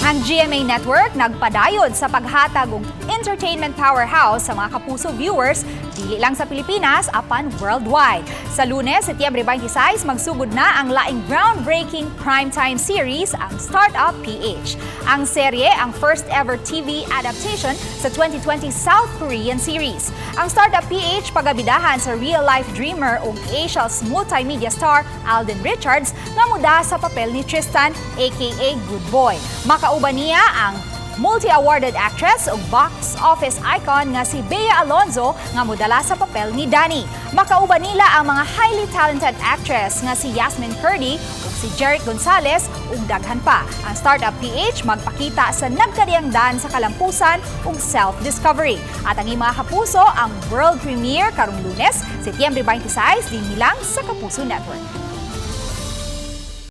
Ang GMA Network nagpadayod sa paghatag og entertainment powerhouse sa mga kapuso viewers, dili lang sa Pilipinas, apan worldwide. Sa Lunes, Setyembre 26, magsugod na ang laing groundbreaking primetime series, ang Startup PH. Ang serye ang first ever TV adaptation sa 2020 South Korean series. Ang Startup PH pagabidahan sa real-life dreamer ug Asia's multimedia star Alden Richards nga muda sa papel ni Tristan aka Good Boy. Makauban niya ang multi-awarded actress ug box office icon nga si Bea Alonzo nga mudala sa papel ni Danny. Makauban nila ang mga highly talented actress nga si Yasmin Curdy ug si Jeric Gonzalez ug daghan pa. Ang Startup PH magpakita sa nagkadiangdan sa kalampusan ug self-discovery. At ang mga kapuso ang world premiere karong Lunes, Setyembre 26 din nilang sa Kapuso Network.